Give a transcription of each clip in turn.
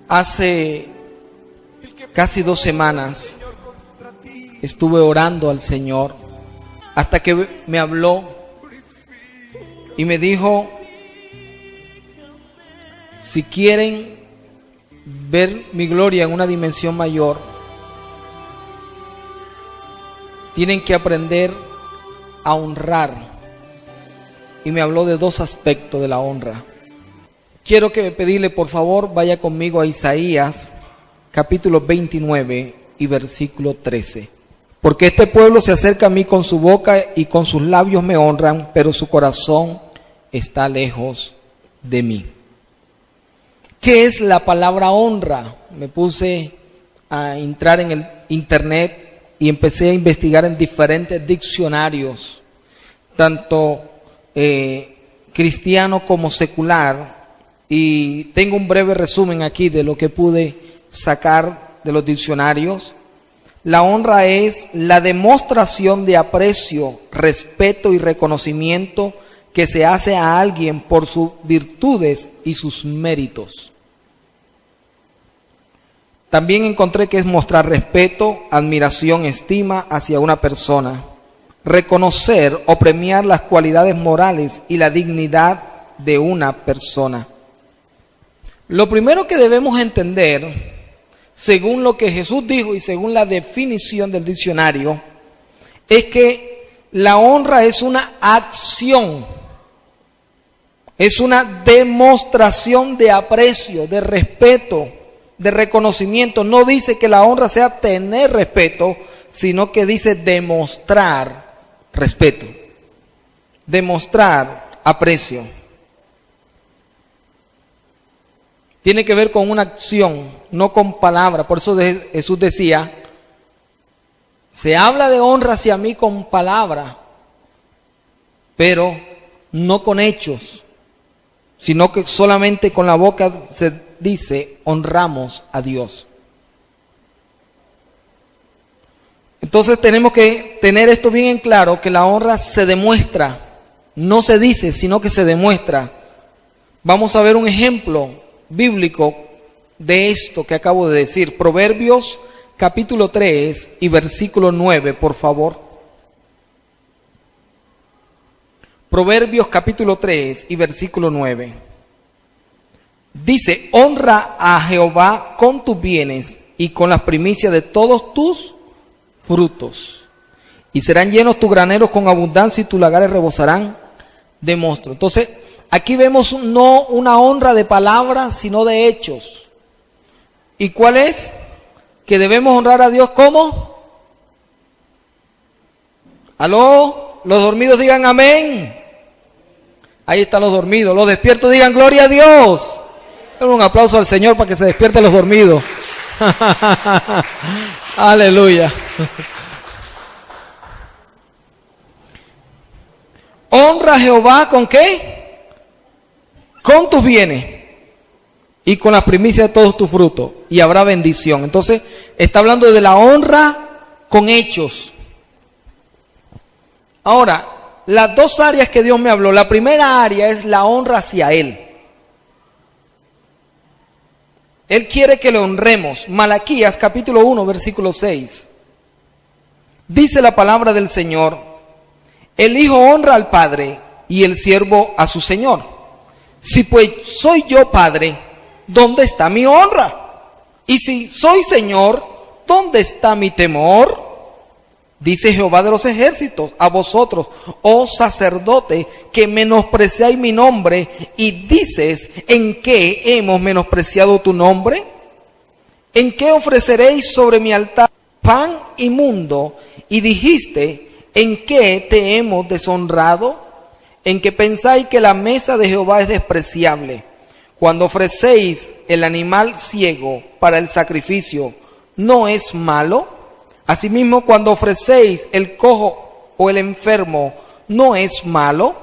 Hace casi 2 semanas estuve orando al Señor hasta que me habló y me dijo: si quieren ver mi gloria en una dimensión mayor, tienen que aprender a honrar. Y me habló de 2 aspectos de la honra. Quiero que pedirle, por favor, vaya conmigo a Isaías, capítulo 29 y versículo 13. Porque este pueblo se acerca a mí con su boca y con sus labios me honran, pero su corazón está lejos de mí. ¿Qué es la palabra honra? Me puse a entrar en el internet y empecé a investigar en diferentes diccionarios, tanto cristiano como secular, y tengo un breve resumen aquí de lo que pude sacar de los diccionarios. La honra es la demostración de aprecio, respeto y reconocimiento que se hace a alguien por sus virtudes y sus méritos. También encontré que es mostrar respeto, admiración, estima hacia una persona, reconocer o premiar las cualidades morales y la dignidad de una persona. Lo primero que debemos entender, según lo que Jesús dijo y según la definición del diccionario, es que la honra es una acción, es una demostración de aprecio, de respeto, de reconocimiento. No dice que la honra sea tener respeto, sino que dice demostrar respeto, demostrar aprecio. Tiene que ver con una acción, no con palabra. Por eso Jesús decía: se habla de honra hacia mí con palabra, pero no con hechos, sino que solamente con la boca se dice honramos a Dios. Entonces tenemos que tener esto bien en claro, que la honra se demuestra, no se dice, sino que se demuestra. Vamos a ver un ejemplo bíblico de esto que acabo de decir. Proverbios capítulo 3 y versículo 9, por favor. Proverbios capítulo 3 y versículo 9. Dice: honra a Jehová con tus bienes y con las primicias de todos tus frutos, y serán llenos tus graneros con abundancia y tus lagares rebosarán de mosto. Entonces, aquí vemos no una honra de palabras, sino de hechos. ¿Y cuál es? Que debemos honrar a Dios ¿cómo? ¿Aló? Los dormidos digan amén. Ahí están los dormidos. Los despiertos digan gloria a Dios. Un aplauso al Señor para que se despierten los dormidos. Aleluya. Honra a Jehová ¿con qué? Con tus bienes y con las primicias de todos tus frutos, y habrá bendición. Entonces está hablando de la honra con hechos. Ahora, las 2 áreas que Dios me habló. La primera área es la honra hacia Él. Él quiere que le honremos. Malaquías capítulo 1 versículo 6. Dice la palabra del Señor: el hijo honra al padre y el siervo a su señor. Si pues soy yo padre, ¿dónde está mi honra? Y si soy señor, ¿dónde está mi temor? Dice Jehová de los ejércitos a vosotros, oh sacerdote, que menospreciáis mi nombre, y dices: ¿en qué hemos menospreciado tu nombre? ¿En qué ofreceréis sobre mi altar pan inmundo? Y dijiste: ¿en qué te hemos deshonrado? ¿En que pensáis que la mesa de Jehová es despreciable? Cuando ofrecéis el animal ciego para el sacrificio, ¿no es malo? Asimismo, cuando ofrecéis el cojo o el enfermo, ¿no es malo?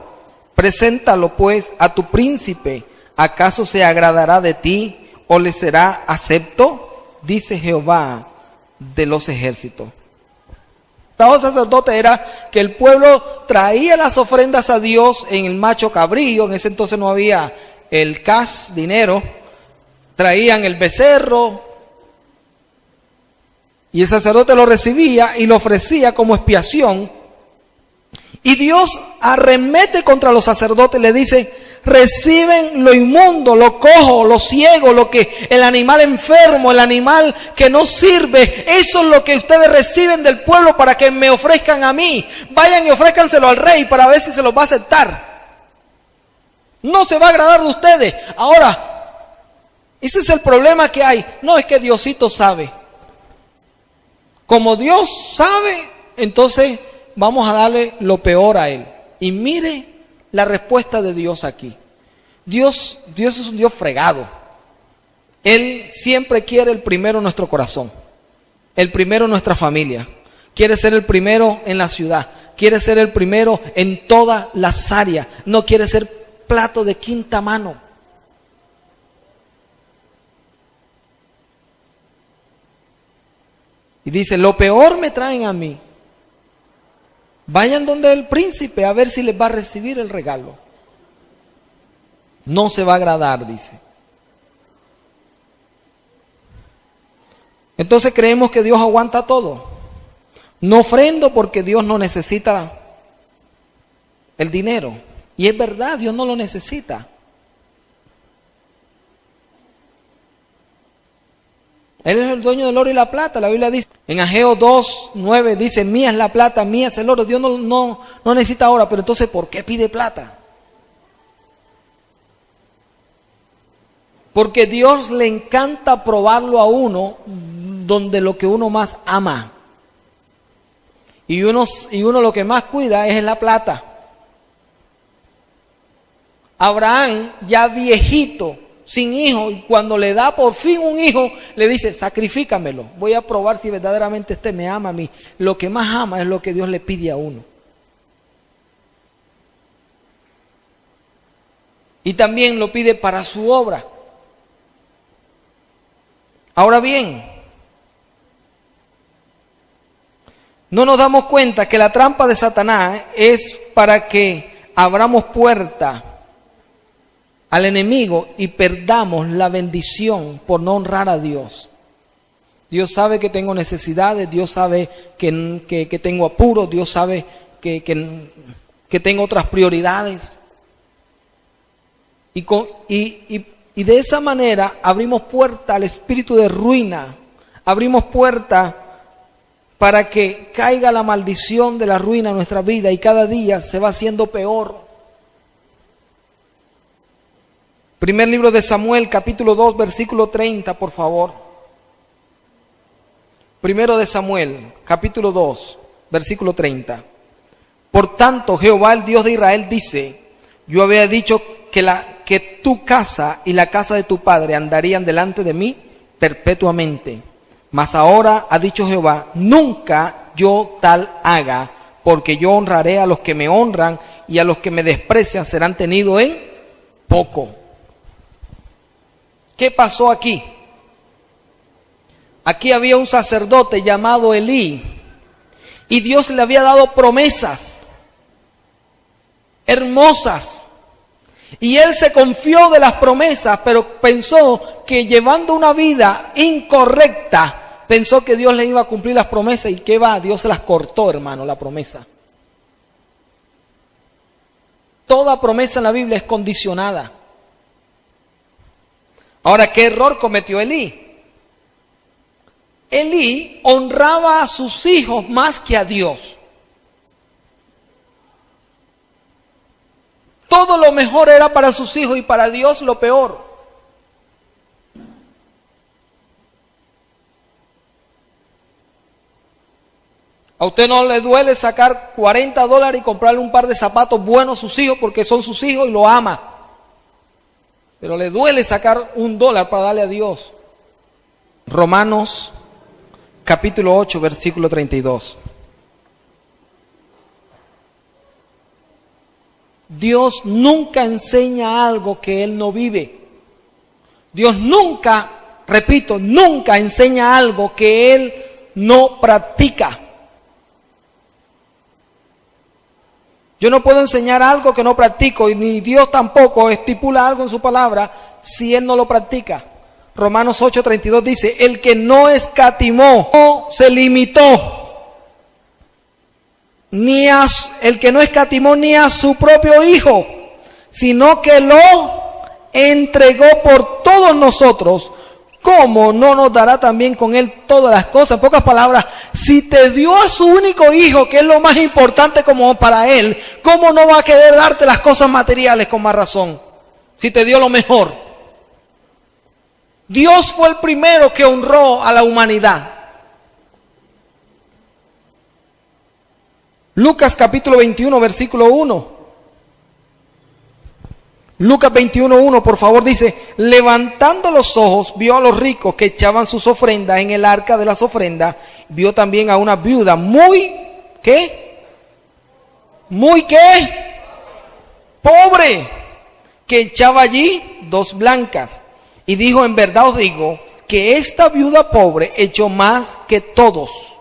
Preséntalo pues a tu príncipe. ¿Acaso se agradará de ti o le será acepto? Dice Jehová de los ejércitos. El trabajo del sacerdote era que el pueblo traía las ofrendas a Dios en el macho cabrío. En ese entonces no había el cash, dinero. Traían el becerro y el sacerdote lo recibía y lo ofrecía como expiación. Y Dios arremete contra los sacerdotes y le dice: reciben lo inmundo, lo cojo, lo ciego, lo que el animal enfermo, el animal que no sirve. Eso es lo que ustedes reciben del pueblo para que me ofrezcan a mí. Vayan y ofrézcanselo al rey para ver si se los va a aceptar. No se va a agradar de ustedes. Ahora, ese es el problema que hay. No es que Diosito sabe. Como Dios sabe, entonces vamos a darle lo peor a él. Y mire la respuesta de Dios aquí. Dios es un Dios fregado. Él siempre quiere el primero en nuestro corazón, el primero en nuestra familia. Quiere ser el primero en la ciudad, quiere ser el primero en todas las áreas. No quiere ser plato de quinta mano. Y dice: lo peor me traen a mí. Vayan donde el príncipe a ver si les va a recibir el regalo. No se va a agradar, dice. Entonces creemos que Dios aguanta todo. No ofrendo porque Dios no necesita el dinero. Y es verdad, Dios no lo necesita. Él es el dueño del oro y la plata. La Biblia dice, en Ageo 2:9 dice: mía es la plata, mía es el oro. Dios no necesita oro, pero entonces ¿por qué pide plata? Porque Dios le encanta probarlo a uno donde lo que uno más ama. Y uno lo que más cuida es la plata. Abraham, ya viejito, sin hijo, y cuando le da por fin un hijo, le dice: sacrifícamelo, voy a probar si verdaderamente este me ama a mí. Lo que más ama es lo que Dios le pide a uno. Y también lo pide para su obra. Ahora bien, no nos damos cuenta que la trampa de Satanás es para que abramos puerta al enemigo y perdamos la bendición por no honrar a Dios. Dios sabe que tengo necesidades, Dios sabe que tengo apuros, Dios sabe que tengo otras prioridades. Y de esa manera abrimos puerta al espíritu de ruina, abrimos puerta para que caiga la maldición de la ruina en nuestra vida y cada día se va haciendo peor. Primer libro de Samuel, capítulo 2, versículo 30, por favor. Primero de Samuel, capítulo 2, versículo 30. Por tanto, Jehová, el Dios de Israel, dice: yo había dicho que tu casa y la casa de tu padre andarían delante de mí perpetuamente. Mas ahora ha dicho Jehová: nunca yo tal haga, porque yo honraré a los que me honran, y a los que me desprecian serán tenidos en poco. ¿Qué pasó aquí? Aquí había un sacerdote llamado Elí, y Dios le había dado promesas hermosas. Y él se confió de las promesas, pero pensó que llevando una vida incorrecta, pensó que Dios le iba a cumplir las promesas. ¿Y qué va? Dios se las cortó, hermano, la promesa. Toda promesa en la Biblia es condicionada. Ahora, ¿qué error cometió Elí? Elí honraba a sus hijos más que a Dios. Todo lo mejor era para sus hijos y para Dios lo peor. A usted no le duele sacar $40 y comprarle un par de zapatos buenos a sus hijos porque son sus hijos y lo ama. Pero le duele sacar $1 para darle a Dios. Romanos capítulo 8, versículo 32. Dios nunca enseña algo que Él no vive. Dios nunca, repito, nunca enseña algo que Él no practica. Yo no puedo enseñar algo que no practico, y ni Dios tampoco estipula algo en su palabra si Él no lo practica. Romanos 8:32 dice, el que no escatimó, no se limitó, el que no escatimó ni a su propio Hijo, sino que lo entregó por todos nosotros, ¿cómo no nos dará también con Él todas las cosas? En pocas palabras, si te dio a su único Hijo, que es lo más importante como para Él, ¿cómo no va a querer darte las cosas materiales con más razón? Si te dio lo mejor. Dios fue el primero que honró a la humanidad. Lucas capítulo 21, versículo 1. Lucas 21:1, por favor, dice, levantando los ojos, vio a los ricos que echaban sus ofrendas en el arca de las ofrendas, vio también a una viuda muy, ¿qué? Muy, ¿qué? Pobre, que echaba allí 2 blancas, y dijo, en verdad os digo, que esta viuda pobre echó más que todos,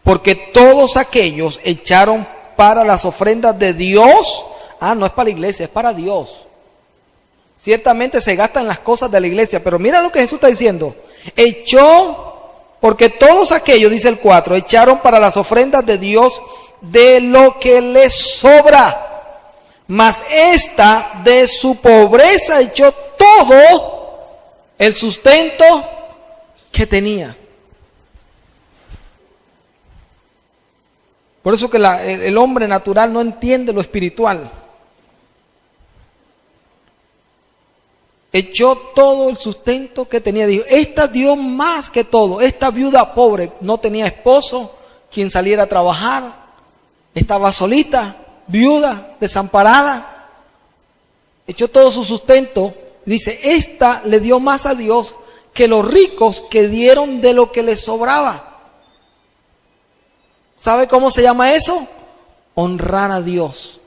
porque todos aquellos echaron para las ofrendas de Dios, no es para la iglesia, es para Dios. Ciertamente se gastan las cosas de la iglesia, pero mira lo que Jesús está diciendo. Echó, porque todos aquellos, dice el 4, echaron para las ofrendas de Dios de lo que les sobra. Mas esta de su pobreza echó todo el sustento que tenía. Por eso que el hombre natural no entiende lo espiritual. Echó todo el sustento que tenía. Dijo, esta dio más que todo. Esta viuda pobre no tenía esposo quien saliera a trabajar. Estaba solita, viuda, desamparada. Echó todo su sustento. Dice, esta le dio más a Dios que los ricos que dieron de lo que les sobraba. ¿Sabe cómo se llama eso? Honrar a Dios.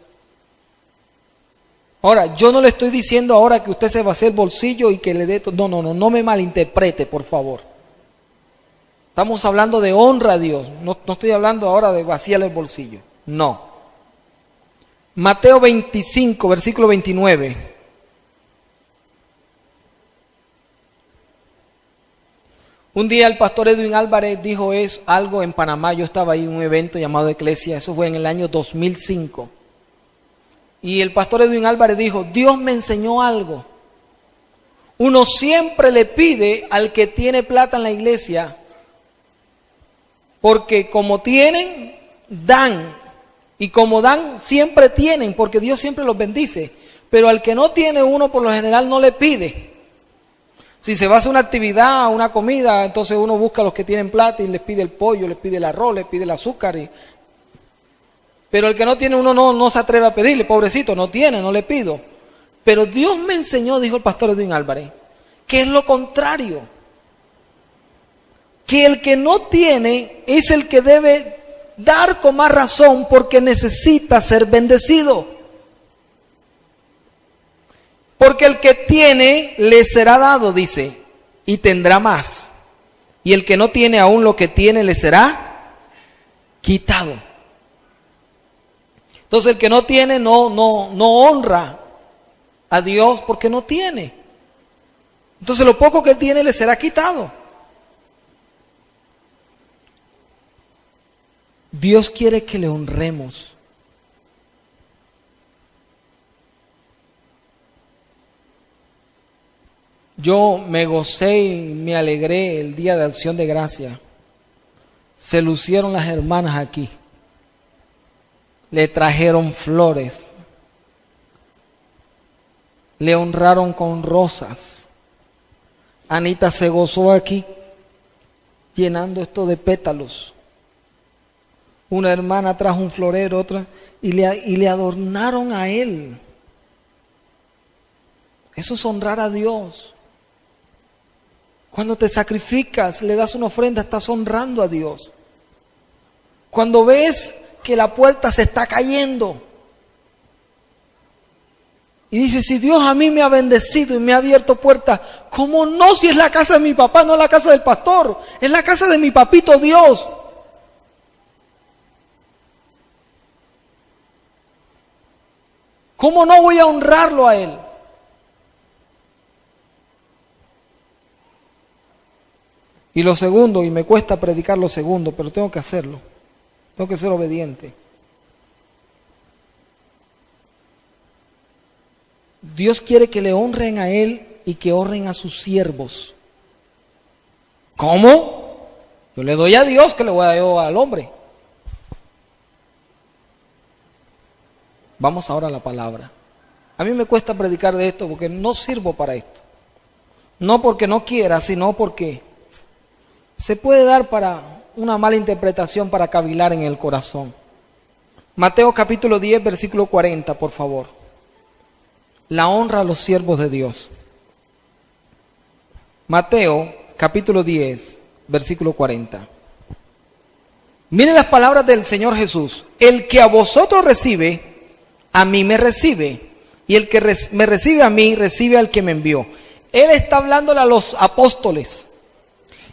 Ahora, yo no le estoy diciendo ahora que usted se va a hacer bolsillo y que le dé... No me malinterprete, por favor. Estamos hablando de honra a Dios. No estoy hablando ahora de vaciarle el bolsillo. No. Mateo 25, versículo 29. Un día el pastor Edwin Álvarez dijo algo en Panamá. Yo estaba ahí en un evento llamado Eclesia. Eso fue en el año 2005. Y el pastor Edwin Álvarez dijo, Dios me enseñó algo. Uno siempre le pide al que tiene plata en la iglesia, porque como tienen, dan. Y como dan, siempre tienen, porque Dios siempre los bendice. Pero al que no tiene, uno por lo general no le pide. Si se va a hacer una actividad, una comida, entonces uno busca a los que tienen plata y les pide el pollo, les pide el arroz, les pide el azúcar. Pero el que no tiene, uno no se atreve a pedirle, pobrecito, no tiene, no le pido. Pero Dios me enseñó, dijo el pastor Edwin Álvarez, que es lo contrario. Que el que no tiene es el que debe dar con más razón porque necesita ser bendecido. Porque el que tiene le será dado, dice, y tendrá más. Y el que no tiene aún lo que tiene le será quitado. Entonces el que no tiene no honra a Dios porque no tiene. Entonces lo poco que tiene le será quitado. Dios quiere que le honremos. Yo me gocé y me alegré el día de Acción de Gracia. Se lucieron las hermanas aquí. Le trajeron flores. Le honraron con rosas. Anita se gozó aquí llenando esto de pétalos. Una hermana trajo un florero, otra, y le adornaron a él. Eso es honrar a Dios. Cuando te sacrificas, le das una ofrenda, estás honrando a Dios. Cuando ves que la puerta se está cayendo y dices, si Dios a mí me ha bendecido y me ha abierto puertas, ¿cómo no si es la casa de mi papá, no la casa del pastor? Es la casa de mi papito Dios. ¿Cómo no voy a honrarlo a Él? Y lo segundo, y me cuesta predicar lo segundo, pero tengo que hacerlo. Tengo que ser obediente. Dios quiere que le honren a Él y que honren a sus siervos. ¿Cómo? Yo le doy a Dios, que le voy a dar yo al hombre. Vamos ahora a la palabra. A mí me cuesta predicar de esto porque no sirvo para esto. No porque no quiera, sino porque se puede dar para una mala interpretación, para cavilar en el corazón. Mateo capítulo 10, versículo 40, por favor. La honra a los siervos de Dios. Mateo capítulo 10, versículo 40. Miren las palabras del Señor Jesús. El que a vosotros recibe, a mí me recibe. Y el que me recibe a mí, recibe al que me envió. Él está hablándole a los apóstoles.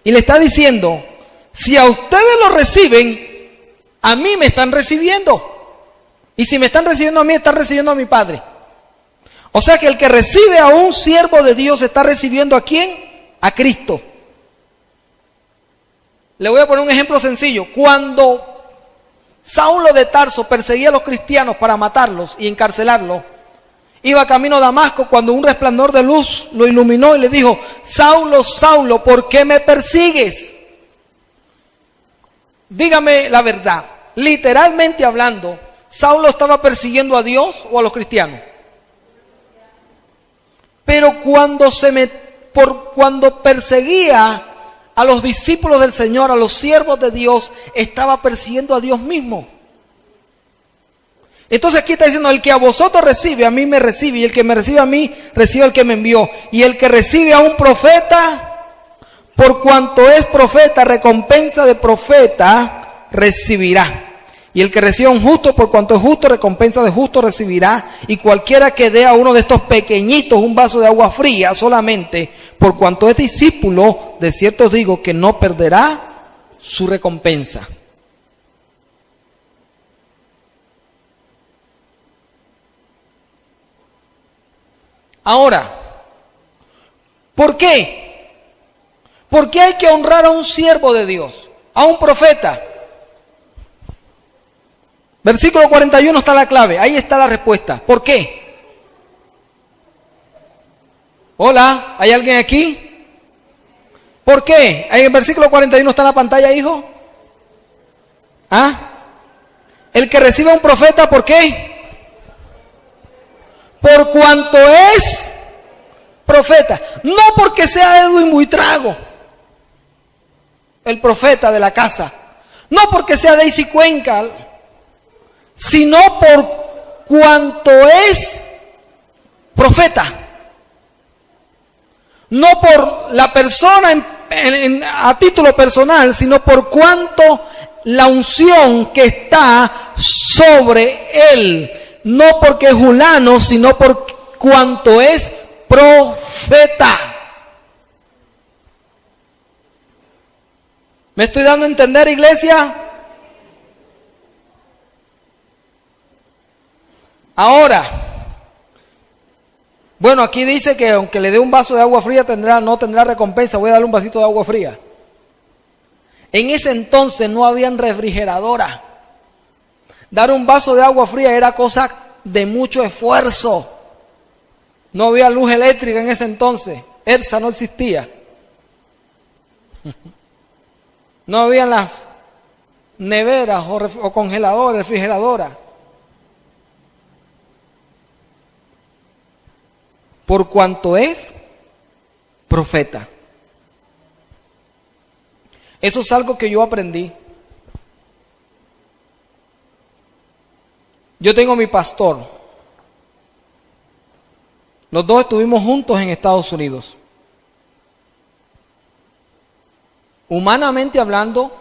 Y le está diciendo, si a ustedes lo reciben, a mí me están recibiendo. Y si me están recibiendo a mí, están recibiendo a mi Padre. O sea que el que recibe a un siervo de Dios está recibiendo ¿a quién? A Cristo. Le voy a poner un ejemplo sencillo. Cuando Saulo de Tarso perseguía a los cristianos para matarlos y encarcelarlos, iba camino a Damasco cuando un resplandor de luz lo iluminó y le dijo, Saulo, Saulo, ¿por qué me persigues? Dígame la verdad. Literalmente hablando, ¿Saulo estaba persiguiendo a Dios o a los cristianos? Pero cuando perseguía a los discípulos del Señor, a los siervos de Dios, estaba persiguiendo a Dios mismo. Entonces aquí está diciendo, el que a vosotros recibe, a mí me recibe, y el que me recibe a mí, recibe al que me envió. Y el que recibe a un profeta, por cuanto es profeta, recompensa de profeta recibirá. Y el que recibe a un justo, por cuanto es justo, recompensa de justo recibirá. Y cualquiera que dé a uno de estos pequeñitos un vaso de agua fría solamente, por cuanto es discípulo, de cierto os digo que no perderá su recompensa. Ahora, ¿por qué? ¿Por qué hay que honrar a un siervo de Dios, a un profeta? Versículo 41 está la clave, ahí está la respuesta. ¿Por qué? Hola, ¿hay alguien aquí? ¿Por qué? Ahí en el versículo 41 está en la pantalla, hijo. ¿Ah? El que recibe a un profeta, ¿por qué? Por cuanto es profeta. No porque sea Edwin Buitrago, el profeta de la casa. No porque sea Daisy Cuenca, sino por cuanto es profeta. No por la persona a título personal, sino por cuanto la unción que está sobre él. No porque es fulano, sino por cuanto es profeta. ¿Me estoy dando a entender, iglesia? Ahora, bueno, aquí dice que aunque le dé un vaso de agua fría no tendrá recompensa. Voy a darle un vasito de agua fría. En ese entonces no habían refrigeradora. Dar un vaso de agua fría era cosa de mucho esfuerzo. No había luz eléctrica en ese entonces. ERSA no existía. No habían las neveras o congeladores, refrigeradoras. Por cuanto es profeta. Eso es algo que yo aprendí. Yo tengo mi pastor. Los dos estuvimos juntos en Estados Unidos. Humanamente hablando,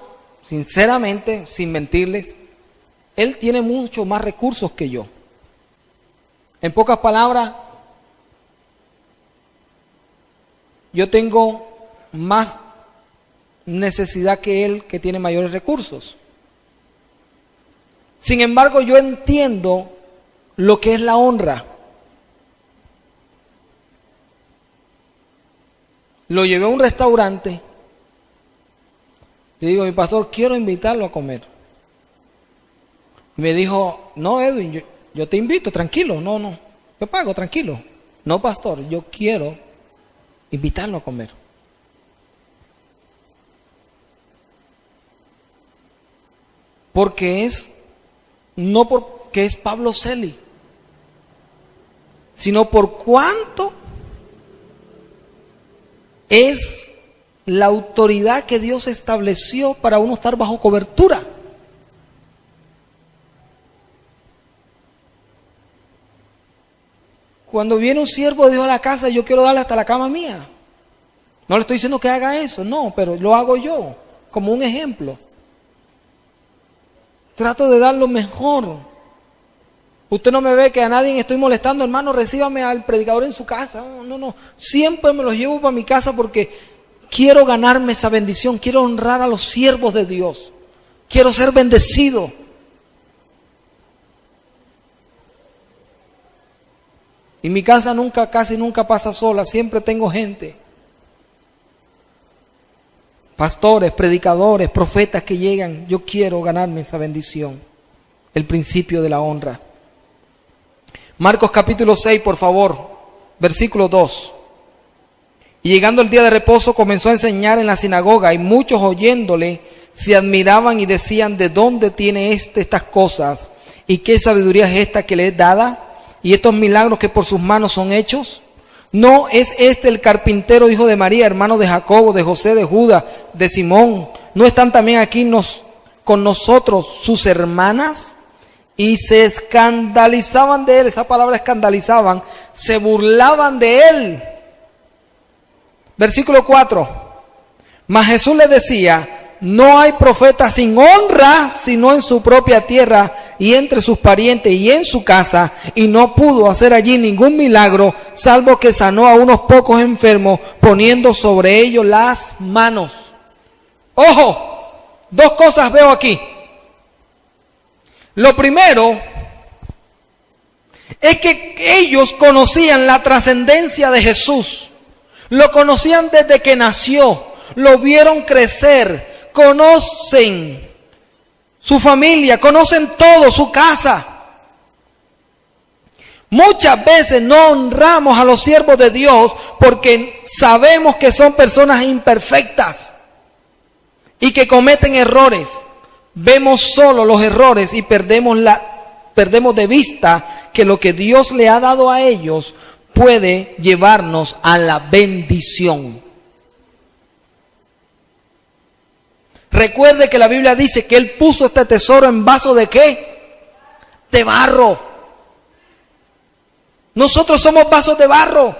sinceramente, sin mentirles, él tiene mucho más recursos que yo. En pocas palabras, yo tengo más necesidad que él, que tiene mayores recursos. Sin embargo, yo entiendo lo que es la honra. Lo llevé a un restaurante Le digo, mi pastor, quiero invitarlo a comer. Y me dijo, no, Edwin, yo te invito, tranquilo, no, yo pago, tranquilo. No, pastor, yo quiero invitarlo a comer. Porque no porque es Pablo Celi, sino por cuánto es la autoridad que Dios estableció para uno estar bajo cobertura. Cuando viene un siervo de Dios a la casa, yo quiero darle hasta la cama mía. No le estoy diciendo que haga eso, no, pero lo hago yo, como un ejemplo. Trato de dar lo mejor. Usted no me ve que a nadie estoy molestando, hermano, recíbame al predicador en su casa. No. Siempre me los llevo para mi casa porque quiero ganarme esa bendición, quiero honrar a los siervos de Dios. Quiero ser bendecido. Y mi casa casi nunca pasa sola, siempre tengo gente. Pastores, predicadores, profetas que llegan. Yo quiero ganarme esa bendición. El principio de la honra. Marcos capítulo 6, por favor, versículo 2. Y llegando el día de reposo comenzó a enseñar en la sinagoga y muchos oyéndole se admiraban y decían, ¿de dónde tiene estas cosas? ¿Y qué sabiduría es esta que le es dada? ¿Y estos milagros que por sus manos son hechos? ¿No es este el carpintero, hijo de María, hermano de Jacobo, de José, de Judas, de Simón? ¿No están también aquí con nosotros sus hermanas? Y se escandalizaban de él. Esa palabra escandalizaban. Se burlaban de él. Versículo 4. Mas Jesús les decía, no hay profeta sin honra, sino en su propia tierra y entre sus parientes y en su casa, y no pudo hacer allí ningún milagro, salvo que sanó a unos pocos enfermos, poniendo sobre ellos las manos. Ojo, dos cosas veo aquí. Lo primero es que ellos conocían la trascendencia de Jesús, lo conocían desde que nació, lo vieron crecer, conocen su familia, conocen todo, su casa. Muchas veces no honramos a los siervos de Dios porque sabemos que son personas imperfectas y que cometen errores. Vemos solo los errores y perdemos de vista que lo que Dios le ha dado a ellos puede llevarnos a la bendición. Recuerde que la Biblia dice que Él puso este tesoro en vaso de ¿qué? De barro. Nosotros somos vasos de barro.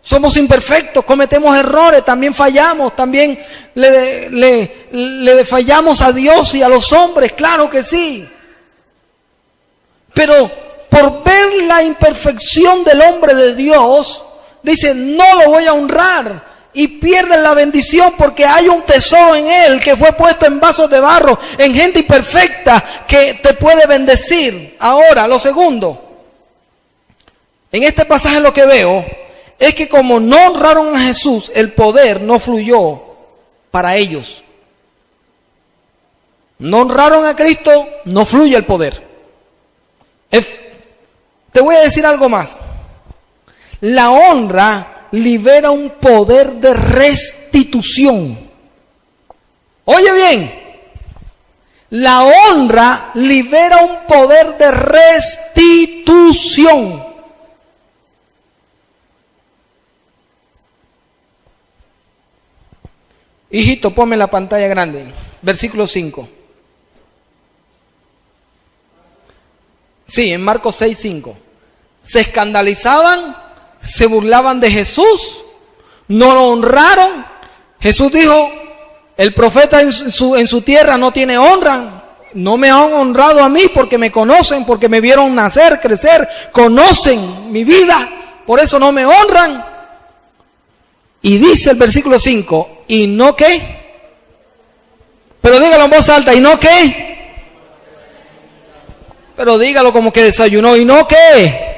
Somos imperfectos, cometemos errores, también fallamos, también le fallamos a Dios y a los hombres, claro que sí. Pero por ver la imperfección del hombre de Dios, dice, no lo voy a honrar. Y pierden la bendición porque hay un tesoro en él que fue puesto en vasos de barro, en gente imperfecta que te puede bendecir. Ahora, lo segundo, en este pasaje lo que veo es que como no honraron a Jesús, el poder no fluyó para ellos. No honraron a Cristo, no fluye el poder. Te voy a decir algo más. La honra libera un poder de restitución. Oye bien, la honra libera un poder de restitución. Hijito, ponme la pantalla grande. Versículo 5. Sí, en Marcos 6, 5. Se escandalizaban, se burlaban de Jesús, no lo honraron. Jesús dijo, el profeta en su tierra no tiene honra. No me han honrado a mí porque me conocen, porque me vieron nacer, crecer, conocen mi vida, por eso no me honran. Y dice el versículo 5, ¿y no qué? Pero dígalo en voz alta, ¿y no qué? Pero dígalo como que desayunó, ¿y no qué?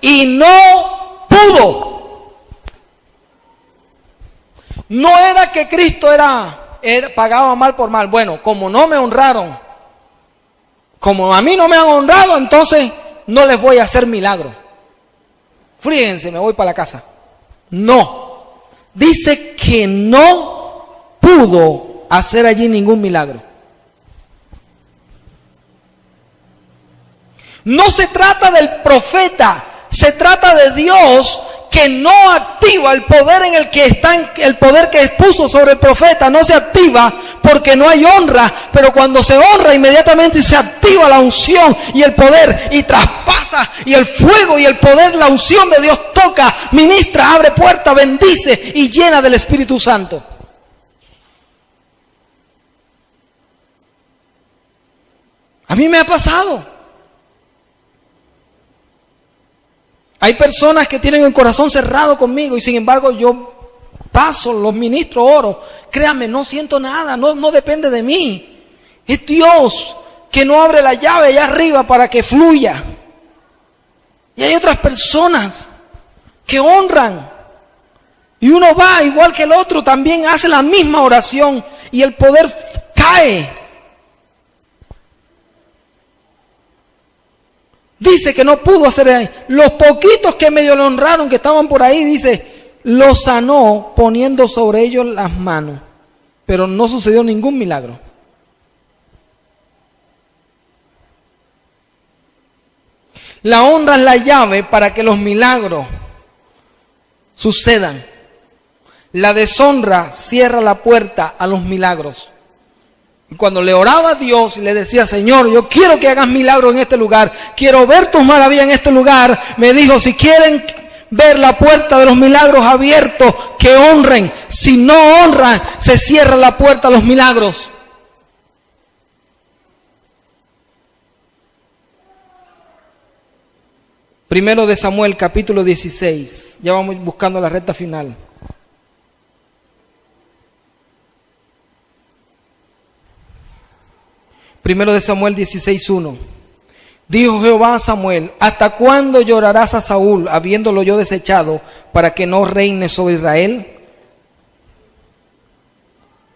Y no pudo. No era que Cristo pagaba mal por mal. Bueno, como no me honraron, como a mí no me han honrado, entonces no les voy a hacer milagro. Fríense, me voy para la casa. No. Dice que no pudo hacer allí ningún milagro. No se trata del profeta, se trata de Dios que no activa el poder en el que está, el poder que expuso sobre el profeta, no se activa porque no hay honra, pero cuando se honra inmediatamente se activa la unción y el poder y traspasa, y el fuego y el poder, la unción de Dios toca, ministra, abre puerta, bendice y llena del Espíritu Santo. A mí me ha pasado. Hay personas que tienen el corazón cerrado conmigo y sin embargo yo paso, los ministro, oro. Créanme, no siento nada, no depende de mí. Es Dios que no abre la llave allá arriba para que fluya. Y hay otras personas que honran. Y uno va igual que el otro, también hace la misma oración y el poder cae. Dice que no pudo hacer ahí. Los poquitos que medio lo honraron, que estaban por ahí, dice, los sanó poniendo sobre ellos las manos. Pero no sucedió ningún milagro. La honra es la llave para que los milagros sucedan. La deshonra cierra la puerta a los milagros. Y cuando le oraba a Dios y le decía, Señor, yo quiero que hagas milagros en este lugar, quiero ver tus maravillas en este lugar, me dijo, si quieren ver la puerta de los milagros abiertos, que honren. Si no honran, se cierra la puerta a los milagros. Primero de Samuel, capítulo 16. Ya vamos buscando la recta final. Primero de Samuel 16:1. Dijo Jehová a Samuel, ¿hasta cuándo llorarás a Saúl, habiéndolo yo desechado, para que no reine sobre Israel?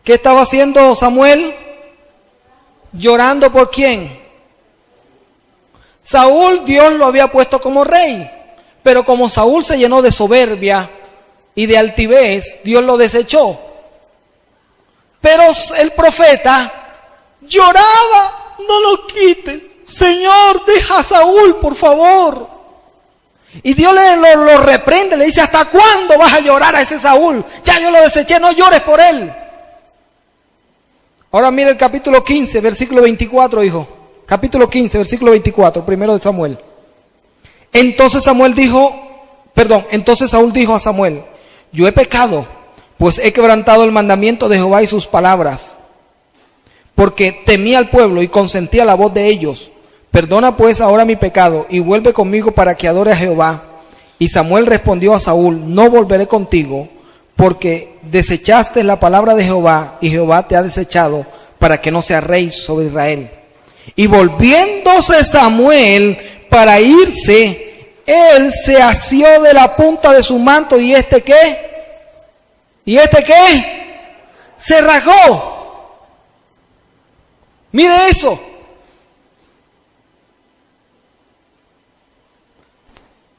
¿Qué estaba haciendo Samuel? ¿Llorando por quién? Saúl, Dios lo había puesto como rey, pero como Saúl se llenó de soberbia y de altivez, Dios lo desechó. Pero el profeta lloraba, no lo quites, Señor, deja a Saúl, por favor. Y Dios lo reprende, le dice, ¿hasta cuándo vas a llorar a ese Saúl? Ya yo lo deseché, no llores por él. Ahora mira el capítulo 15, versículo 24, hijo. Capítulo 15, versículo 24, primero de Samuel. Entonces Saúl dijo a Samuel, yo he pecado, pues he quebrantado el mandamiento de Jehová y sus palabras, porque temí al pueblo y consentí a la voz de ellos. Perdona pues ahora mi pecado y vuelve conmigo para que adore a Jehová. Y Samuel respondió a Saúl, no volveré contigo, porque desechaste la palabra de Jehová y Jehová te ha desechado para que no seas rey sobre Israel. Y volviéndose Samuel para irse, él se asió de la punta de su manto y ¿qué? ¿Y qué? Se rasgó. Mire eso.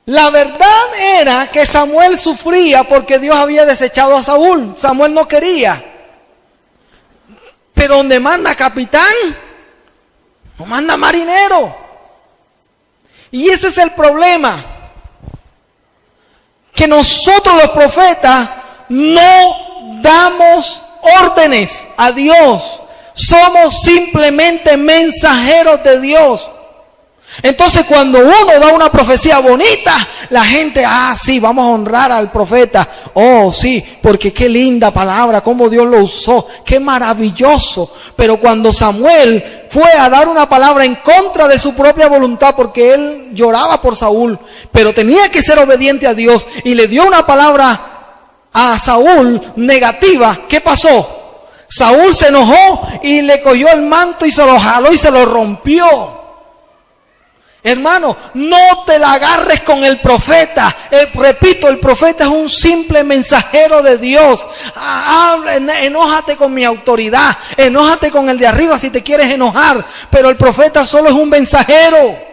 La verdad era que Samuel sufría porque Dios había desechado a Saúl. Samuel no quería. Pero donde manda capitán, no manda marinero. Y ese es el problema. Que nosotros los profetas no damos órdenes a Dios. Somos simplemente mensajeros de Dios. Entonces cuando uno da una profecía bonita, la gente, sí, vamos a honrar al profeta. Oh, sí, porque qué linda palabra, cómo Dios lo usó, qué maravilloso. Pero cuando Samuel fue a dar una palabra en contra de su propia voluntad, porque él lloraba por Saúl, pero tenía que ser obediente a Dios, y le dio una palabra a Saúl negativa, ¿qué pasó? Saúl se enojó y le cogió el manto y se lo jaló y se lo rompió. Hermano, no te la agarres con el profeta. Repito, el profeta es un simple mensajero de Dios. Enójate con mi autoridad, enójate con el de arriba si te quieres enojar, pero el profeta solo es un mensajero.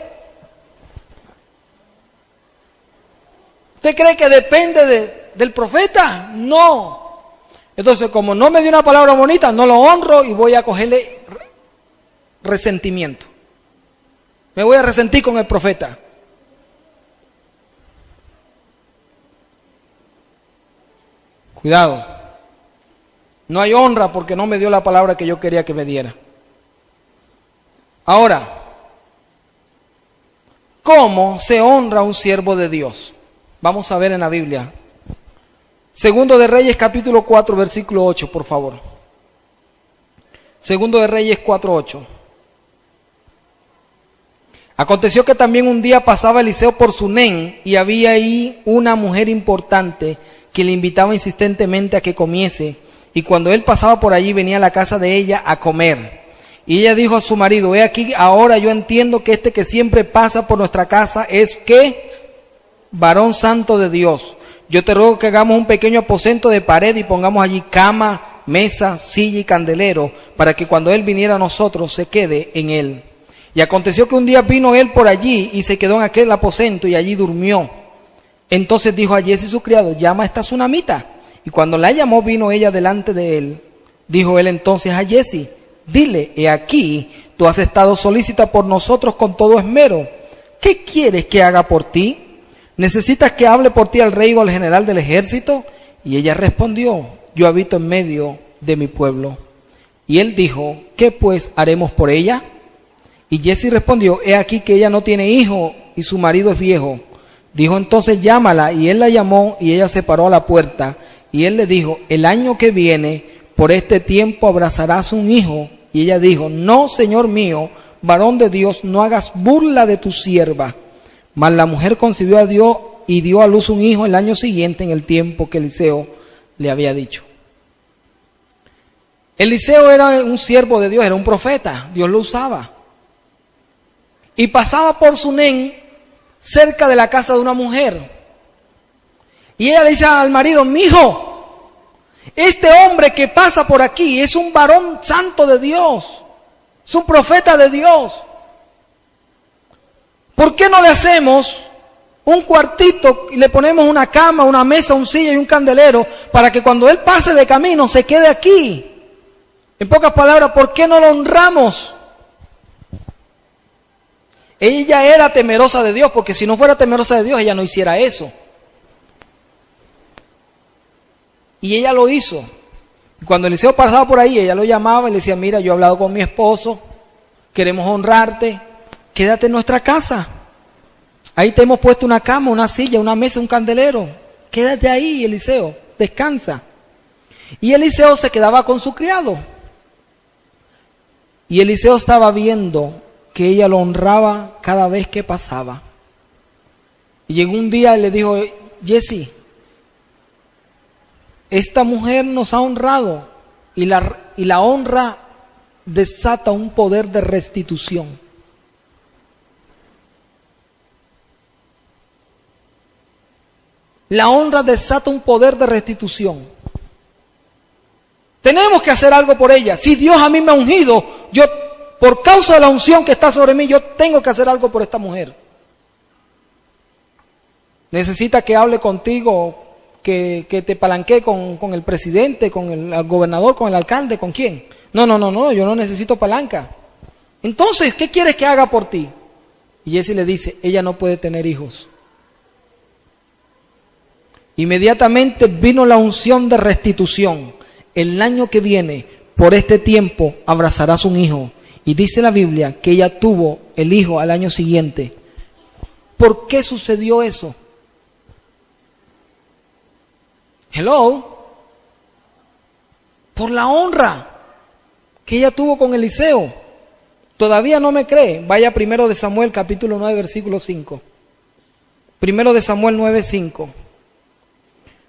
¿Usted cree que depende del profeta? No. Entonces, como no me dio una palabra bonita, no lo honro y voy a cogerle resentimiento. Me voy a resentir con el profeta. Cuidado. No hay honra porque no me dio la palabra que yo quería que me diera. Ahora, ¿cómo se honra a un siervo de Dios? Vamos a ver en la Biblia. Segundo de Reyes, capítulo 4, versículo 8, por favor. Segundo de Reyes 4, 8. Aconteció que también un día pasaba Eliseo por Sunén y había ahí una mujer importante que le invitaba insistentemente a que comiese. Y cuando él pasaba por allí venía a la casa de ella a comer. Y ella dijo a su marido: he aquí, ahora yo entiendo que este que siempre pasa por nuestra casa es ¿qué? Varón santo de Dios. Yo te ruego que hagamos un pequeño aposento de pared y pongamos allí cama, mesa, silla y candelero, para que cuando él viniera a nosotros se quede en él. Y aconteció que un día vino él por allí y se quedó en aquel aposento y allí durmió. Entonces dijo a Giezi su criado: llama a esta sunamita. Y cuando la llamó, vino ella delante de él. Dijo él entonces a Giezi: dile, he aquí, tú has estado solícita por nosotros con todo esmero. ¿Qué quieres que haga por ti? ¿Necesitas que hable por ti al rey o al general del ejército? Y ella respondió: yo habito en medio de mi pueblo. Y él dijo: ¿qué pues haremos por ella? Y Giezi respondió: he aquí que ella no tiene hijo y su marido es viejo. Dijo entonces: llámala. Y él la llamó y ella se paró a la puerta. Y él le dijo: el año que viene, por este tiempo abrazarás un hijo. Y ella dijo: no, señor mío, varón de Dios, no hagas burla de tu sierva. Mas la mujer concibió a Dios y dio a luz un hijo el año siguiente, en el tiempo que Eliseo le había dicho. Eliseo era un siervo de Dios, era un profeta, Dios lo usaba. Y pasaba por Sunén, cerca de la casa de una mujer. Y ella le dice al marido: mijo, este hombre que pasa por aquí es un varón santo de Dios, es un profeta de Dios. ¿Por qué no le hacemos un cuartito y le ponemos una cama, una mesa, un silla y un candelero para que cuando él pase de camino se quede aquí? En pocas palabras, ¿por qué no lo honramos? Ella era temerosa de Dios, porque si no fuera temerosa de Dios, ella no hiciera eso. Y ella lo hizo. Cuando Eliseo pasaba por ahí, ella lo llamaba y le decía: mira, yo he hablado con mi esposo, queremos honrarte, quédate en nuestra casa. Ahí te hemos puesto una cama, una silla, una mesa, un candelero. Quédate ahí, Eliseo, descansa. Y Eliseo se quedaba con su criado. Y Eliseo estaba viendo que ella lo honraba cada vez que pasaba. Y llegó un día y le dijo: Giezi, esta mujer nos ha honrado, y la honra desata un poder de restitución. La honra desata un poder de restitución. Tenemos que hacer algo por ella. Si Dios a mí me ha ungido, yo, por causa de la unción que está sobre mí, yo tengo que hacer algo por esta mujer. Necesita que hable contigo, que te palanquee con el presidente, con el gobernador, con el alcalde, ¿con quién? No, yo no necesito palanca. Entonces, ¿qué quieres que haga por ti? Y Giezi le dice: ella no puede tener hijos. Inmediatamente vino la unción de restitución. El año que viene, por este tiempo, abrazarás un hijo. Y dice la Biblia que ella tuvo el hijo al año siguiente. ¿Por qué sucedió eso? Hello. Por la honra que ella tuvo con Eliseo. Todavía no me cree. Vaya primero de Samuel, capítulo 9, versículo 5. Primero de Samuel 9, 5.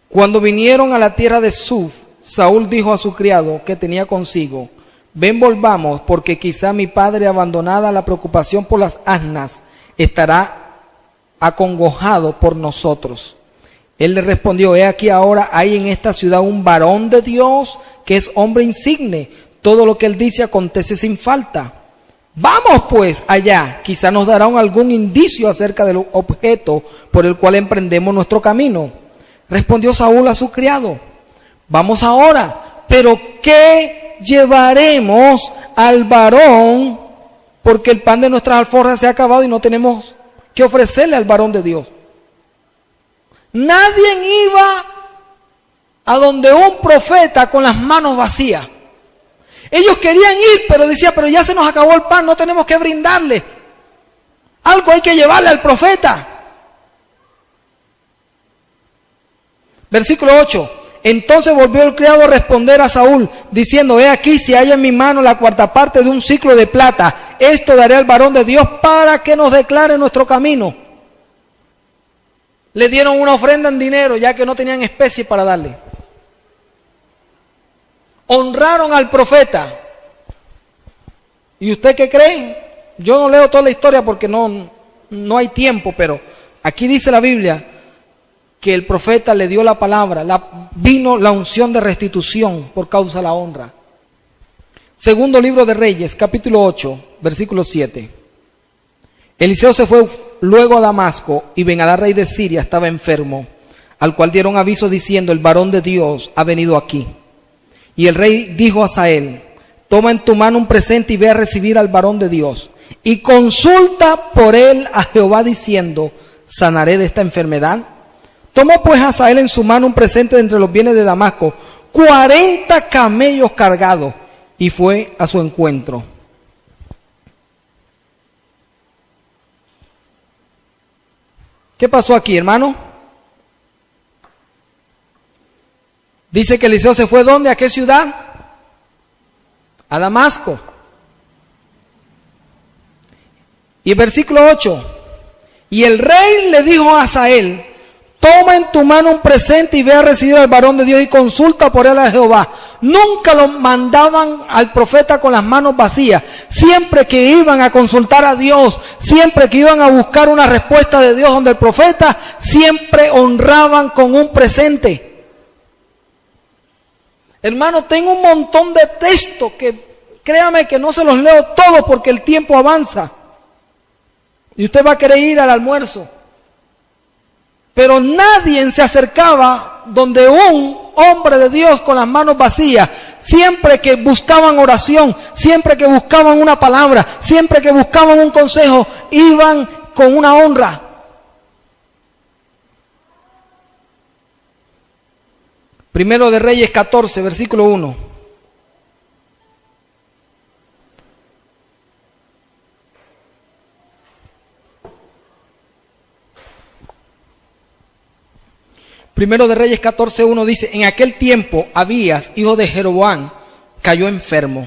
Cuando vinieron a la tierra de Suf, Saúl dijo a su criado que tenía consigo: ven, volvamos, porque quizá mi padre, abandonada la preocupación por las asnas, estará acongojado por nosotros. Él le respondió: he aquí ahora hay en esta ciudad un varón de Dios que es hombre insigne. Todo lo que él dice acontece sin falta. Vamos pues allá, quizá nos darán algún indicio acerca del objeto por el cual emprendemos nuestro camino. Respondió Saúl a su criado: vamos ahora, pero ¿qué llevaremos al varón? Porque el pan de nuestras alforjas se ha acabado y no tenemos que ofrecerle al varón de Dios. Nadie iba a donde un profeta con las manos vacías. Ellos querían ir, pero decía: pero ya se nos acabó el pan, no tenemos que brindarle. Algo hay que llevarle al profeta. Versículo 8. Entonces volvió el criado a responder a Saúl, diciendo: he aquí, si hay en mi mano la cuarta parte de un siclo de plata, esto daré al varón de Dios para que nos declare nuestro camino. Le dieron una ofrenda en dinero, ya que no tenían especie para darle. Honraron al profeta. ¿Y usted qué cree? Yo no leo toda la historia porque no hay tiempo, pero aquí dice la Biblia que el profeta le dio la palabra, vino la unción de restitución por causa de la honra. Segundo libro de Reyes, capítulo 8, versículo 7. Eliseo se fue luego a Damasco, y Ben-Hadad, rey de Siria, estaba enfermo, al cual dieron aviso diciendo: el varón de Dios ha venido aquí. Y el rey dijo a Hazael: toma en tu mano un presente y ve a recibir al varón de Dios, y consulta por él a Jehová diciendo: ¿sanaré de esta enfermedad? Tomó pues Hazael en su mano un presente de entre los bienes de Damasco, 40 camellos cargados, y fue a su encuentro. ¿Qué pasó aquí, hermano? Dice que Eliseo se fue, ¿dónde? ¿A qué ciudad? A Damasco. Y versículo 8. Y el rey le dijo a Hazael: toma en tu mano un presente y ve a recibir al varón de Dios y consulta por él a Jehová. Nunca lo mandaban al profeta con las manos vacías. Siempre que iban a consultar a Dios, siempre que iban a buscar una respuesta de Dios donde el profeta, siempre honraban con un presente. Hermano, tengo un montón de textos que créame que no se los leo todos porque el tiempo avanza. Y usted va a querer ir al almuerzo. Pero nadie se acercaba donde un hombre de Dios con las manos vacías. Siempre que buscaban oración, siempre que buscaban una palabra, siempre que buscaban un consejo, iban con una honra. Primero de Reyes 14, versículo 1. Primero de Reyes 14:1 dice: en aquel tiempo Abías, hijo de Jeroboam, cayó enfermo.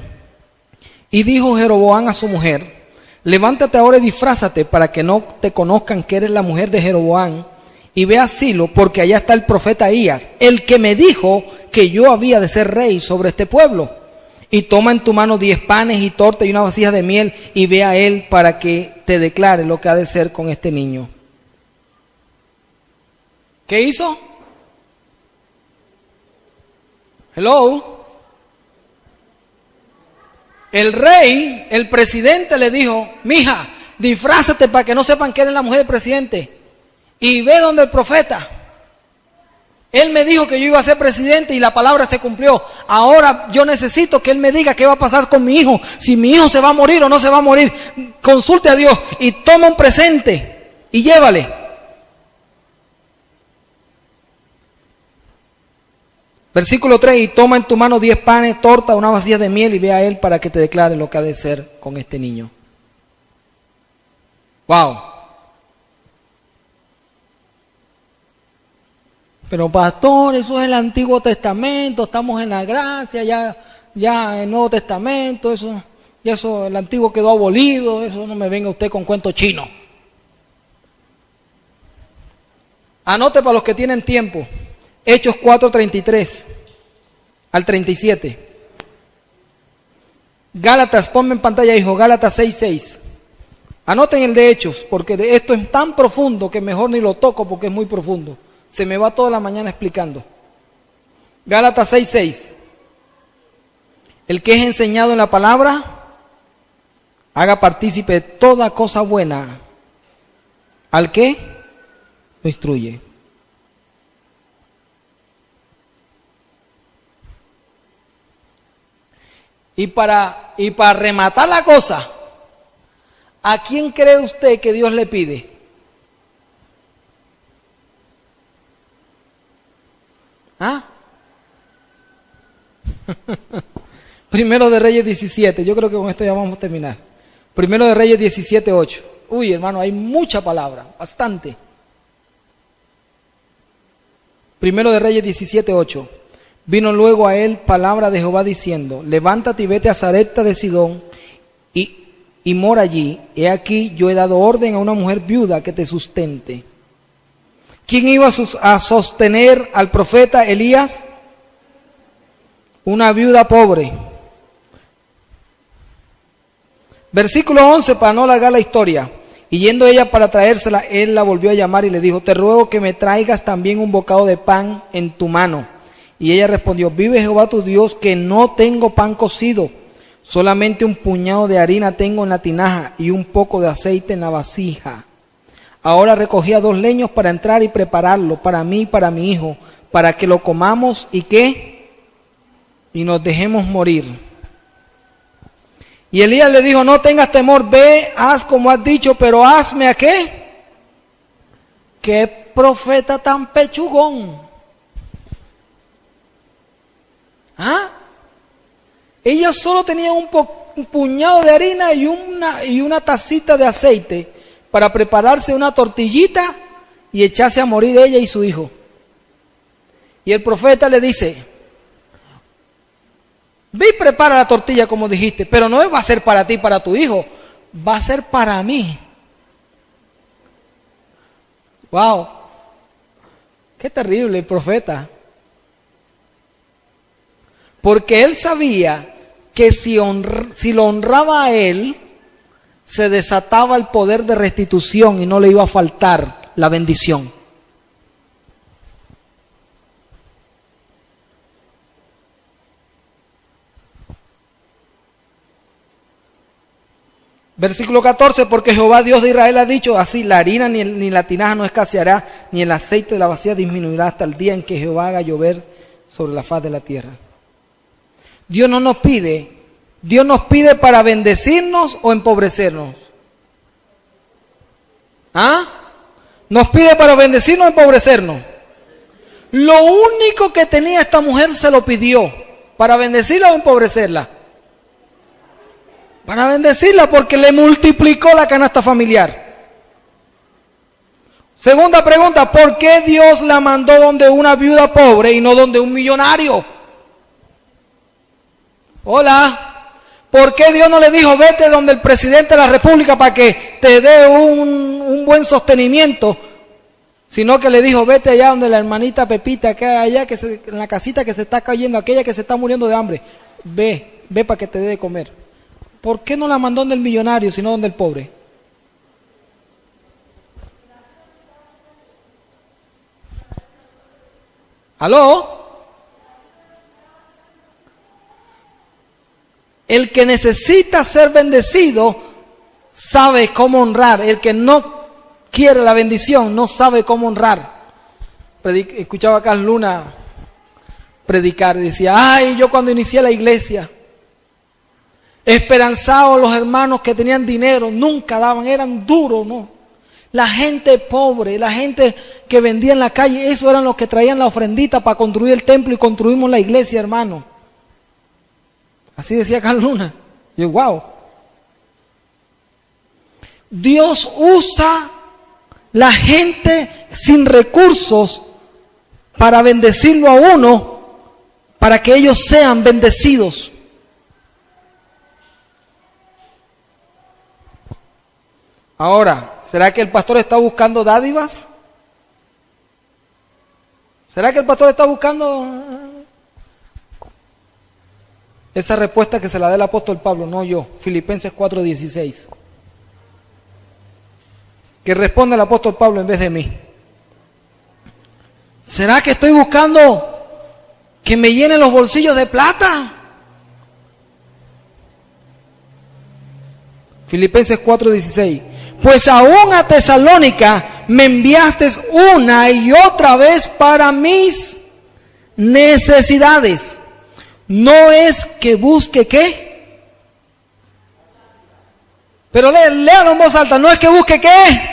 Y dijo Jeroboam a su mujer: levántate ahora y disfrázate para que no te conozcan que eres la mujer de Jeroboam, y ve a Silo, porque allá está el profeta Ahías, el que me dijo que yo había de ser rey sobre este pueblo. Y toma en tu mano 10 panes y torta y una vasija de miel, y ve a él para que te declare lo que ha de ser con este niño. ¿Qué hizo? Hello. El rey, el presidente le dijo: mija, disfrázate para que no sepan que eres la mujer del presidente. Y ve donde el profeta. Él me dijo que yo iba a ser presidente y la palabra se cumplió. Ahora yo necesito que él me diga qué va a pasar con mi hijo. Si mi hijo se va a morir o no se va a morir. Consulte a Dios y toma un presente y llévale. Versículo 3, y toma en tu mano 10 panes, torta, una vasija de miel, y ve a él para que te declare lo que ha de ser con este niño. Wow. Pero pastor, eso es el Antiguo Testamento, estamos en la gracia, ya el Nuevo Testamento, eso, el Antiguo quedó abolido, eso no me venga usted con cuento chino. Anote para los que tienen tiempo. Hechos 4:33 al 37. Gálatas, ponme en pantalla, hijo, Gálatas 6:6. Anoten el de Hechos, porque esto es tan profundo que mejor ni lo toco porque es muy profundo. Se me va toda la mañana explicando. Gálatas 6:6. El que es enseñado en la palabra, haga partícipe de toda cosa buena al que lo instruye. Y para rematar la cosa, ¿a quién cree usted que Dios le pide? ¿Ah? Primero de Reyes 17, yo creo que con esto ya vamos a terminar. Primero de Reyes 17:8. Uy, hermano, hay mucha palabra, bastante. Primero de Reyes 17:8. Vino luego a él palabra de Jehová diciendo, levántate y vete a Sarepta de Sidón y mora allí. He aquí, yo he dado orden a una mujer viuda que te sustente. ¿Quién iba a sostener al profeta Elías? Una viuda pobre. Versículo 11, para no alargar la historia. Y yendo ella para traérsela, él la volvió a llamar y le dijo, te ruego que me traigas también un bocado de pan en tu mano. Y ella respondió, vive Jehová tu Dios, que no tengo pan cocido, solamente un puñado de harina tengo en la tinaja y un poco de aceite en la vasija. Ahora recogía 2 leños para entrar y prepararlo para mí y para mi hijo, para que lo comamos y ¿qué? Y nos dejemos morir. Y Elías le dijo, no tengas temor, ve, haz como has dicho, pero hazme ¿a qué? ¿Qué profeta tan pechugón? ¿Ah? Ella solo tenía un puñado de harina y una tacita de aceite para prepararse una tortillita y echarse a morir ella y su hijo. Y el profeta le dice, ve y prepara la tortilla como dijiste, pero no va a ser para ti, para tu hijo, va a ser para mí. Wow, qué terrible el profeta. Porque él sabía que si lo honraba a él, se desataba el poder de restitución y no le iba a faltar la bendición. Versículo 14, porque Jehová Dios de Israel ha dicho así, la harina ni la tinaja no escaseará, ni el aceite de la vasija disminuirá hasta el día en que Jehová haga llover sobre la faz de la tierra. Dios no nos pide, Dios nos pide para bendecirnos o empobrecernos. ¿Ah? ¿Nos pide para bendecirnos o empobrecernos? Lo único que tenía esta mujer se lo pidió, ¿para bendecirla o empobrecerla? Para bendecirla, porque le multiplicó la canasta familiar. Segunda pregunta, ¿por qué Dios la mandó donde una viuda pobre y no donde un millonario? Hola, ¿por qué Dios no le dijo vete donde el presidente de la república para que te dé un buen sostenimiento? Sino que le dijo vete allá donde la hermanita Pepita, que allá en la casita que se está cayendo, aquella que se está muriendo de hambre. Ve para que te dé de comer. ¿Por qué no la mandó donde el millonario, sino donde el pobre? ¿Aló? El que necesita ser bendecido sabe cómo honrar. El que no quiere la bendición no sabe cómo honrar. Escuchaba a Carl Luna predicar y decía, ay, yo cuando inicié la iglesia, esperanzados los hermanos que tenían dinero, nunca daban, eran duros, ¿no? La gente pobre, la gente que vendía en la calle, esos eran los que traían la ofrendita para construir el templo y construimos la iglesia, hermano. Así decía Carl Luna. Yo, wow. Dios usa la gente sin recursos para bendecirlo a uno, para que ellos sean bendecidos. Ahora, ¿será que el pastor está buscando dádivas? ¿Será que el pastor está buscando esa respuesta que se la da el apóstol Pablo? No yo. Filipenses 4:16. que responde el apóstol Pablo en vez de mí. ¿Será que estoy buscando que me llenen los bolsillos de plata? Filipenses 4:16. Pues aún a Tesalónica me enviaste una y otra vez para mis necesidades. No es que busque ¿qué? Pero léalo en voz alta. No es que busque ¿qué?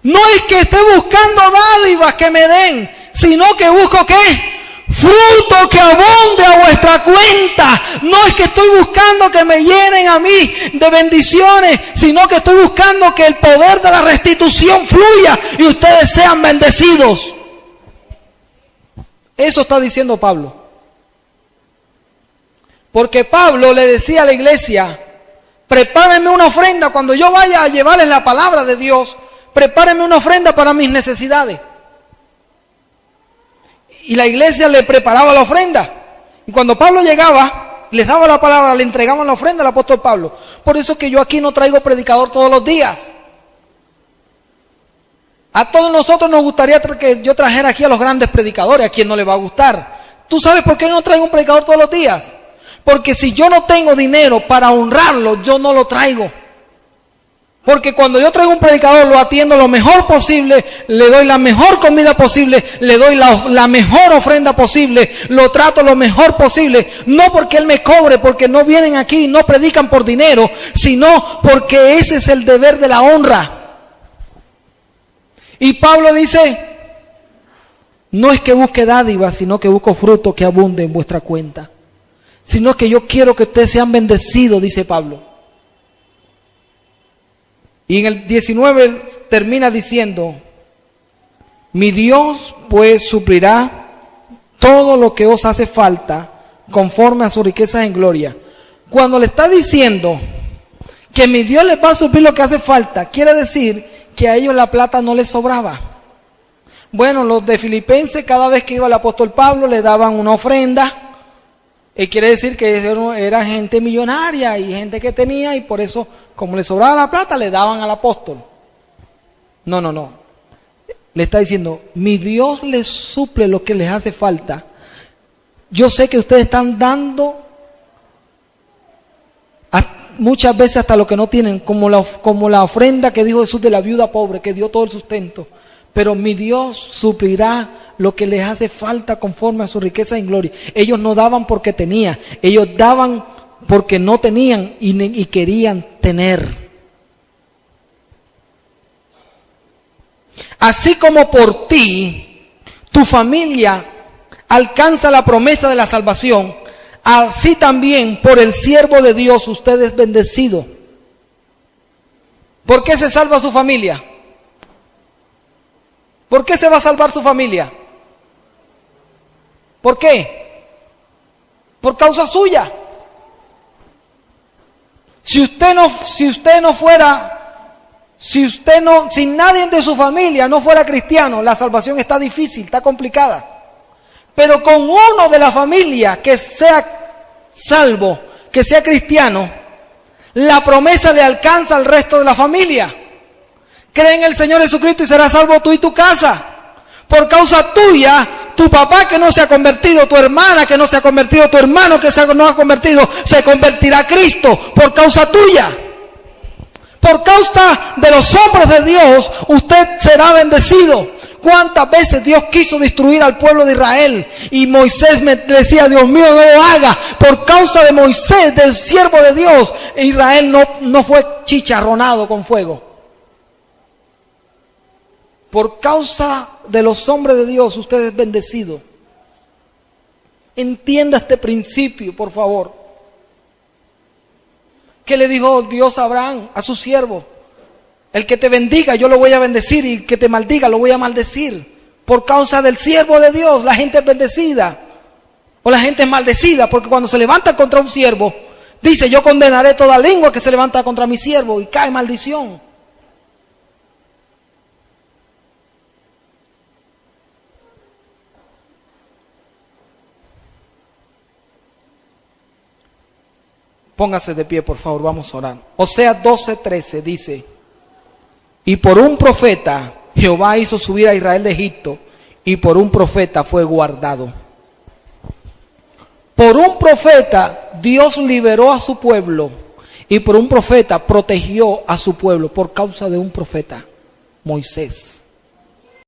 No es que esté buscando dádivas que me den, sino que busco ¿qué? Fruto que abunde a vuestra cuenta. No es que estoy buscando que me llenen a mí de bendiciones, sino que estoy buscando que el poder de la restitución fluya y ustedes sean bendecidos. Eso está diciendo Pablo. Porque Pablo le decía a la iglesia, prepárenme una ofrenda cuando yo vaya a llevarles la palabra de Dios, prepárenme una ofrenda para mis necesidades. Y la iglesia le preparaba la ofrenda. Y cuando Pablo llegaba, les daba la palabra, le entregaban la ofrenda al apóstol Pablo. Por eso es que yo aquí no traigo predicador todos los días. A todos nosotros nos gustaría que yo trajera aquí a los grandes predicadores, a quien no le va a gustar. ¿Tú sabes por qué no traigo un predicador todos los días? Porque si yo no tengo dinero para honrarlo, yo no lo traigo. Porque cuando yo traigo un predicador, lo atiendo lo mejor posible, le doy la mejor comida posible, le doy la mejor ofrenda posible, lo trato lo mejor posible. No porque él me cobre, porque no vienen aquí, no predican por dinero, sino porque ese es el deber de la honra. Y Pablo dice, no es que busque dádivas, sino que busco fruto que abunde en vuestra cuenta. Sino que yo quiero que ustedes sean bendecidos, dice Pablo. Y en el 19 termina diciendo, mi Dios pues suplirá todo lo que os hace falta conforme a sus riquezas en gloria. Cuando le está diciendo que mi Dios les va a suplir lo que hace falta, quiere decir que a ellos la plata no les sobraba. Bueno, los de Filipenses, cada vez que iba el apóstol Pablo, le daban una ofrenda. Quiere decir que era gente millonaria y gente que tenía, y por eso, como le sobraba la plata, le daban al apóstol. No. Le está diciendo, mi Dios les suple lo que les hace falta. Yo sé que ustedes están dando muchas veces hasta lo que no tienen, como la ofrenda que dijo Jesús de la viuda pobre, que dio todo el sustento. Pero mi Dios suplirá lo que les hace falta conforme a su riqueza en gloria. Ellos no daban porque tenían, ellos daban porque no tenían y querían tener. Así como por ti, tu familia alcanza la promesa de la salvación, así también por el siervo de Dios usted es bendecido. ¿Por qué se salva su familia? ¿Por qué se va a salvar su familia? ¿Por qué? Por causa suya. Si nadie de su familia no fuera cristiano, la salvación está difícil, está complicada. Pero con uno de la familia que sea salvo, que sea cristiano, la promesa le alcanza al resto de la familia. Cree en el Señor Jesucristo y serás salvo tú y tu casa. Por causa tuya, tu papá que no se ha convertido, tu hermana que no se ha convertido, tu hermano que no ha convertido, se convertirá a Cristo por causa tuya. Por causa de los hombres de Dios, usted será bendecido. ¿Cuántas veces Dios quiso destruir al pueblo de Israel? Y Moisés me decía, Dios mío, no lo haga. Por causa de Moisés, del siervo de Dios, Israel no fue chicharronado con fuego. Por causa de los hombres de Dios, usted es bendecido. Entienda este principio, por favor. ¿Qué le dijo Dios a Abraham, a su siervo? El que te bendiga, yo lo voy a bendecir, y el que te maldiga, lo voy a maldecir. Por causa del siervo de Dios, la gente es bendecida. O la gente es maldecida, porque cuando se levanta contra un siervo, dice, yo condenaré toda lengua que se levanta contra mi siervo, y cae maldición. Póngase de pie, por favor, vamos a orar. Oseas 12:13 dice: y por un profeta Jehová hizo subir a Israel de Egipto, y por un profeta fue guardado. Por un profeta Dios liberó a su pueblo, y por un profeta protegió a su pueblo, por causa de un profeta, Moisés.